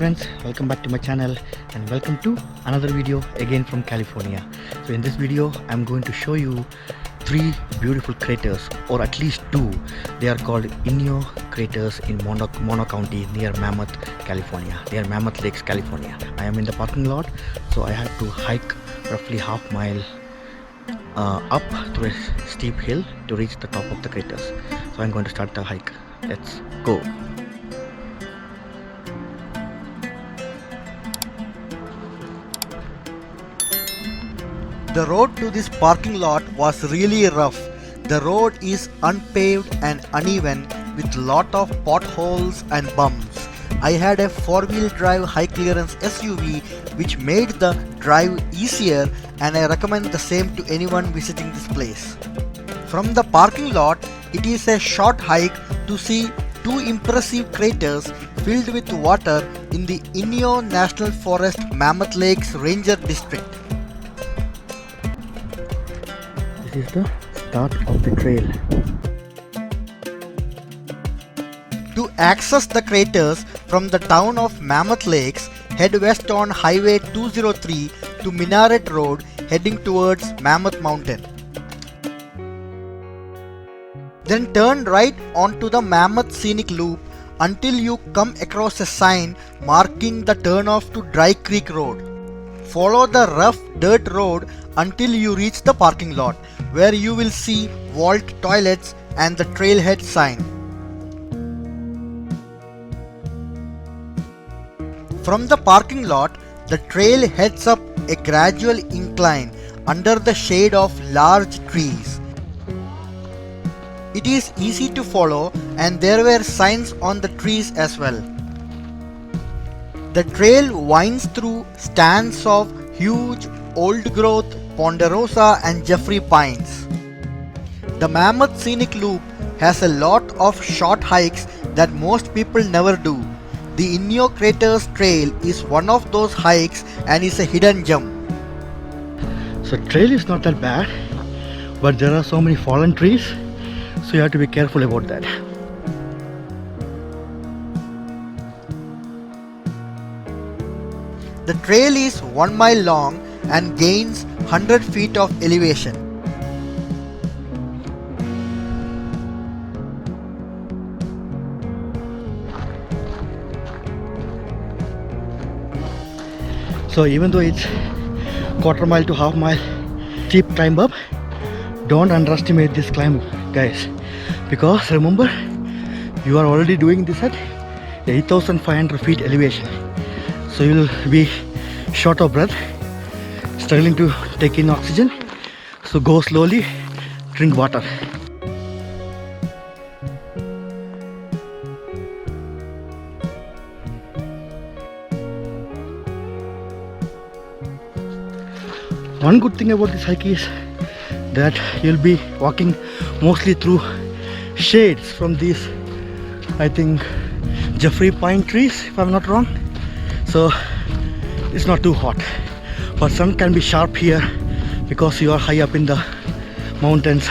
friends, welcome back to my channel and welcome to another video again from California. So in this video I'm going to show you 3 beautiful craters, or at least 2. They are called Inyo Craters in Mono County near Mammoth, California. They are Mammoth Lakes, California. I am in the parking lot, so I had to hike roughly half mile up through a steep hill to reach the top of the craters. So I'm going to start the hike. Let's go. The road to this parking lot was really rough. The road is unpaved and uneven with lot of potholes and bumps. I had a 4-wheel drive high clearance SUV which made the drive easier, and I recommend the same to anyone visiting this place. From the parking lot, it is a short hike to see 2 impressive craters filled with water in the Inyo National Forest Mammoth Lakes Ranger District. This is the start of the trail. To access the craters from the town of Mammoth Lakes, head west on Highway 203 to Minaret Road heading towards Mammoth Mountain. Then turn right onto the Mammoth Scenic Loop until you come across a sign marking the turnoff to Dry Creek Road. Follow the rough dirt road until you reach the parking lot, where you will see vault toilets and the trailhead sign. From the parking lot, the trail heads up a gradual incline under the shade of large trees. It is easy to follow, and there were signs on the trees as well. The trail winds through stands of huge old-growth ponderosa and Jeffrey pines. The Mammoth Scenic Loop has a lot of short hikes that most people never do. The Inyo Craters Trail is one of those hikes and is a hidden gem. So trail is not that bad, but there are so many fallen trees, so you have to be careful about that. The trail is 1 mile long and gains 100 feet of elevation. So even though it's quarter mile to half mile steep climb up, don't underestimate this climb, guys, because remember, you are already doing this at 8,500 feet elevation, so you will be short of breath, struggling to take in oxygen. So go slowly, drink water. One good thing about this hike is that you'll be walking mostly through shades from these, I think, Jeffrey pine trees, if I'm not wrong. So it's not too hot, but sun can be sharp here because you are high up in the mountains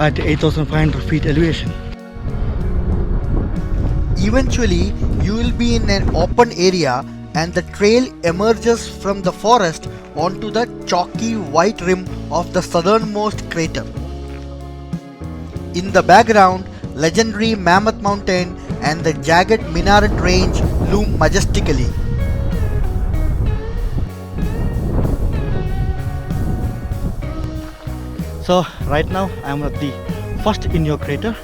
at 8,500 feet elevation. Eventually, you will be in an open area and the trail emerges from the forest onto the chalky white rim of the southernmost crater. In the background, legendary Mammoth Mountain and the jagged Minaret Range loom majestically. So right now I am at the first Inyo crater.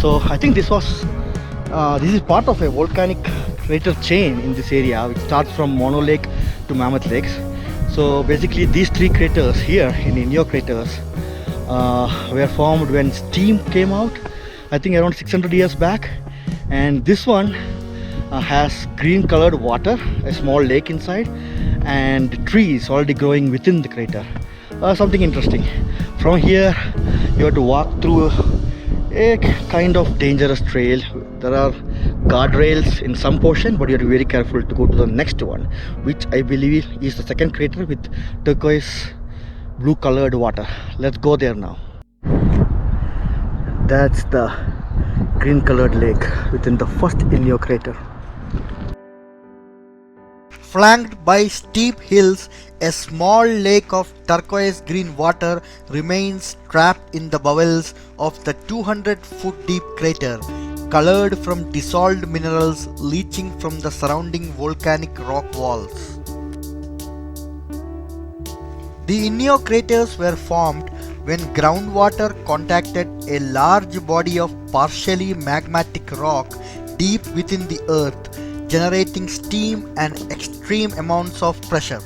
So I think this is part of a volcanic crater chain in this area, which starts from Mono Lake to Mammoth Lakes. So basically these 3 craters here in Inyo Craters were formed when steam came out, I think around 600 years back, and this one has green colored water, a small lake inside, and trees already growing within the crater. Something interesting. From here you have to walk through a kind of dangerous trail. There are guardrails in some portion, but you have to be very careful to go to the next one, which I believe is the second crater with turquoise blue colored water. Let's go there now. That's the green colored lake within the first Inyo crater. Flanked by steep hills, a small lake of turquoise green water remains trapped in the bowels of the 200-foot deep crater, colored from dissolved minerals leaching from the surrounding volcanic rock walls. The Inyo craters were formed when groundwater contacted a large body of partially magmatic rock deep within the earth, generating steam and extreme amounts of pressure.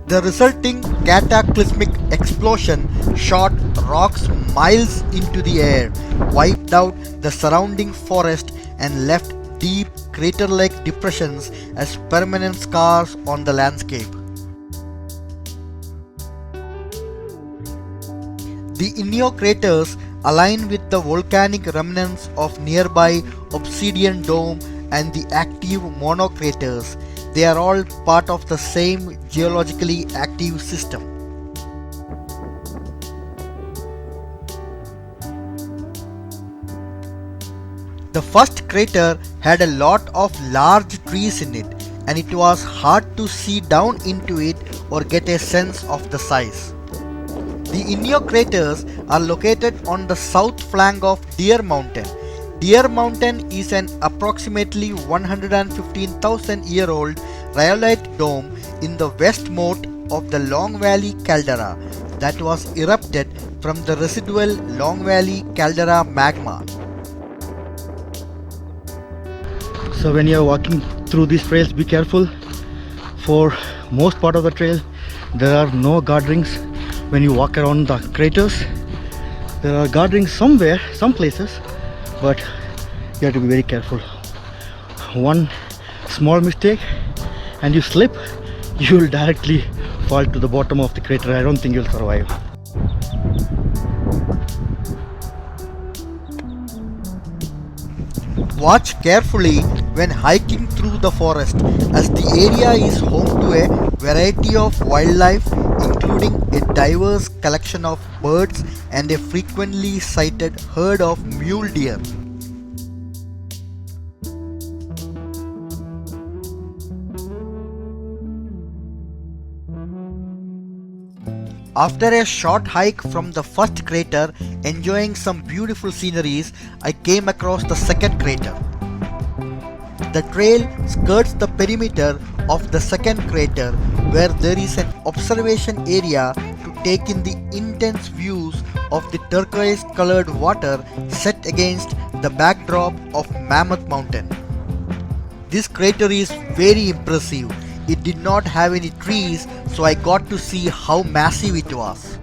The resulting cataclysmic explosion shot rocks miles into the air, wiped out the surrounding forest, and left deep crater-like depressions as permanent scars on the landscape. The Inyo craters align with the volcanic remnants of nearby Obsidian Dome and the active monocraters. They are all part of the same geologically active system. The first crater had a lot of large trees in it, and it was hard to see down into it or get a sense of the size. The Inyo craters are located on the south flank of Deer Mountain. Deer Mountain is an approximately 115,000-year-old rhyolite dome in the west moat of the Long Valley Caldera that was erupted from the residual Long Valley Caldera magma. So when you are walking through these trails, be careful. For most part of the trail, there are no guard rings. When you walk around the craters, there are guard rings somewhere, some places, but you have to be very careful. One small mistake and you slip, you will directly fall to the bottom of the crater. I don't think you'll survive. Watch carefully when hiking through the forest, as the area is home to a variety of wildlife, including a diverse collection of birds and a frequently sighted herd of mule deer. After a short hike from the first crater, enjoying some beautiful sceneries, I came across the second crater. The trail skirts the perimeter of the second crater, where there is an observation area to take in the intense views of the turquoise-colored water set against the backdrop of Mammoth Mountain. This crater is very impressive. It did not have any trees, so I got to see how massive it was.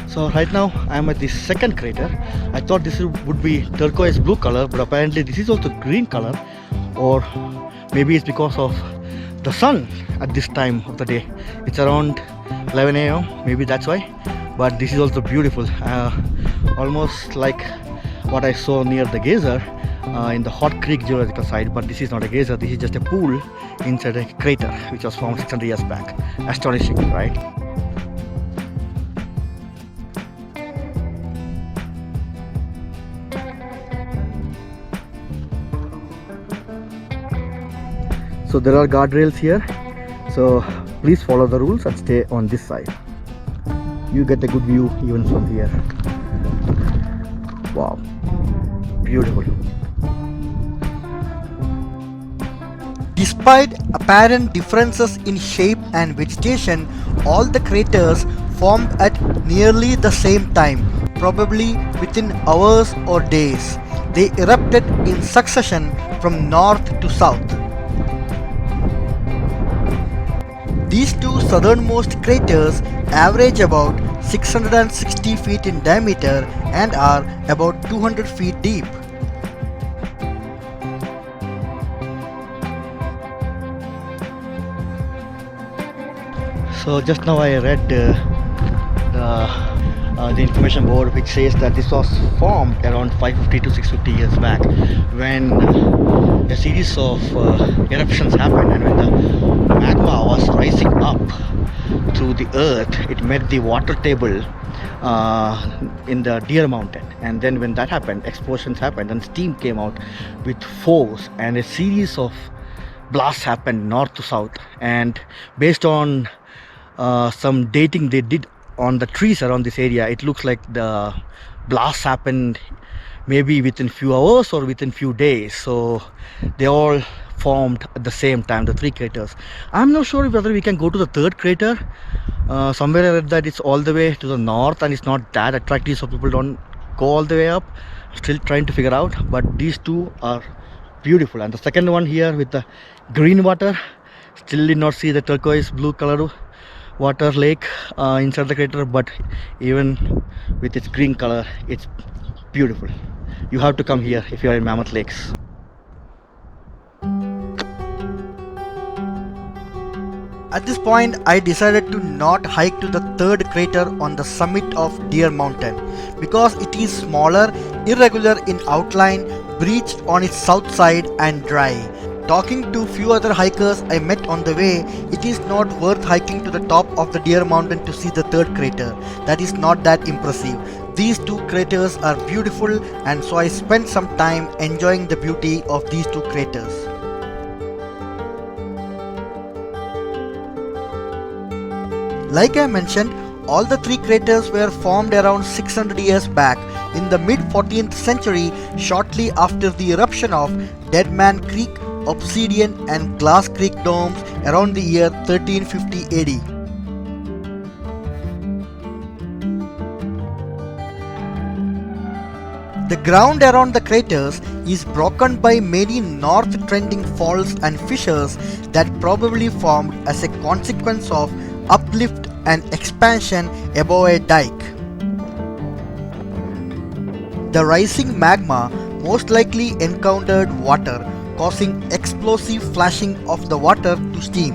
So right now I am at the second crater. I thought this would be turquoise blue color, but apparently this is also green color, or maybe it's because of the sun at this time of the day. It's around 11 a.m. maybe that's why, but this is also beautiful, almost like what I saw near the geyser in the Hot Creek geological site. But this is not a geyser, this is just a pool inside a crater which was formed 600 years back. Astonishing, right? So there are guardrails here, so please follow the rules and stay on this side. You get a good view even from here. Wow, beautiful. Despite apparent differences in shape and vegetation, all the craters formed at nearly the same time, probably within hours or days. They erupted in succession from north to south. These two southernmost craters average about 660 feet in diameter and are about 200 feet deep. So just now I read the information board, which says that this was formed around 550 to 650 years back, when a series of eruptions happened, and when the magma was rising up through the earth, it met the water table in the Deer Mountain, and then when that happened, explosions happened and steam came out with force, and a series of blasts happened north to south, and based on some dating they did on the trees around this area, it looks like the blasts happened maybe within few hours or within few days. So they all formed at the same time, the three craters. I'm not sure whether we can go to the third crater. Somewhere I read that it's all the way to the north and it's not that attractive, so people don't go all the way up. Still trying to figure out, but these two are beautiful. And the second one here with the green water, still did not see the turquoise blue color water lake inside the crater, but even with its green color, it's beautiful. You have to come here if you are in Mammoth Lakes. At this point, I decided to not hike to the third crater on the summit of Deer Mountain because it is smaller, irregular in outline, breached on its south side and dry. Talking to few other hikers I met on the way, it is not worth hiking to the top of the Deer Mountain to see the third crater. That is not that impressive. These two craters are beautiful, and so I spent some time enjoying the beauty of these two craters. Like I mentioned, all the three craters were formed around 600 years back in the mid 14th century, shortly after the eruption of Deadman Creek, Obsidian and Glass Creek domes around the year 1350 AD. The ground around the craters is broken by many north-trending faults and fissures that probably formed as a consequence of uplift and expansion above a dike. The rising magma most likely encountered water, causing explosive flashing of the water to steam.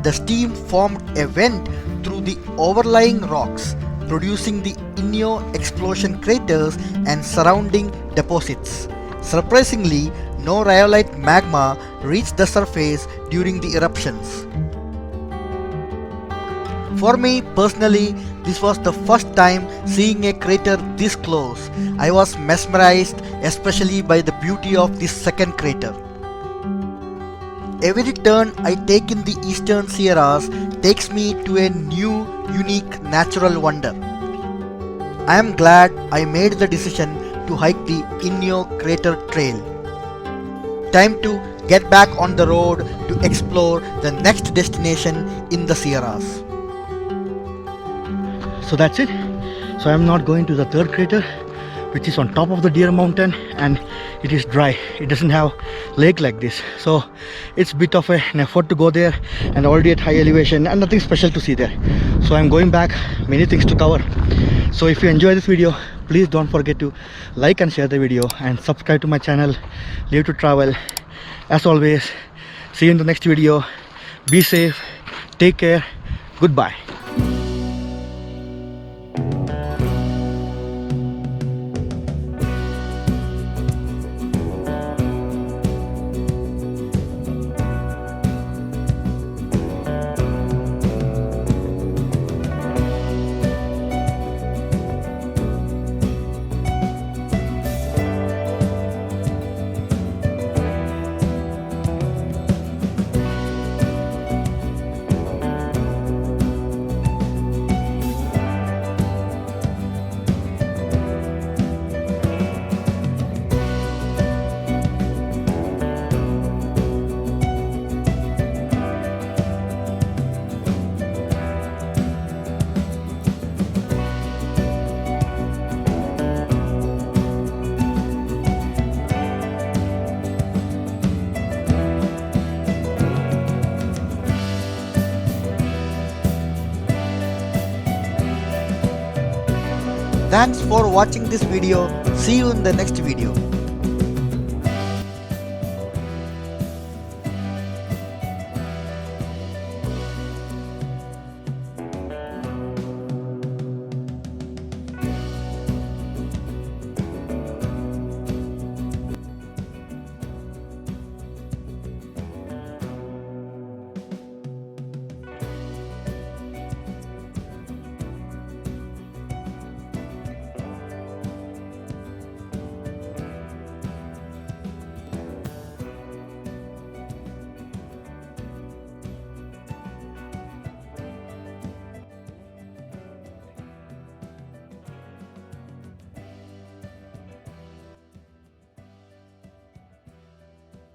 The steam formed a vent through the overlying rocks, producing the Inyo explosion craters and surrounding deposits. Surprisingly, no rhyolite magma reached the surface during the eruptions. For me personally, this was the first time seeing a crater this close. I was mesmerized, especially by the beauty of this second crater. Every turn I take in the eastern Sierras takes me to a new, unique natural wonder. I am glad I made the decision to hike the Inyo Crater Trail. Time to get back on the road to explore the next destination in the Sierras. So that's it. So I'm not going to the third crater, which is on top of the Deer Mountain, and it is dry. It doesn't have lake like this, so it's a bit of an effort to go there, and already at high elevation and nothing special to see there. So I'm going back, many things to cover. So if you enjoy this video, please don't forget to like and share the video and subscribe to my channel, Live to Travel. As always, see you in the next video. Be safe, take care, goodbye. Thanks for watching this video. See you in the next video.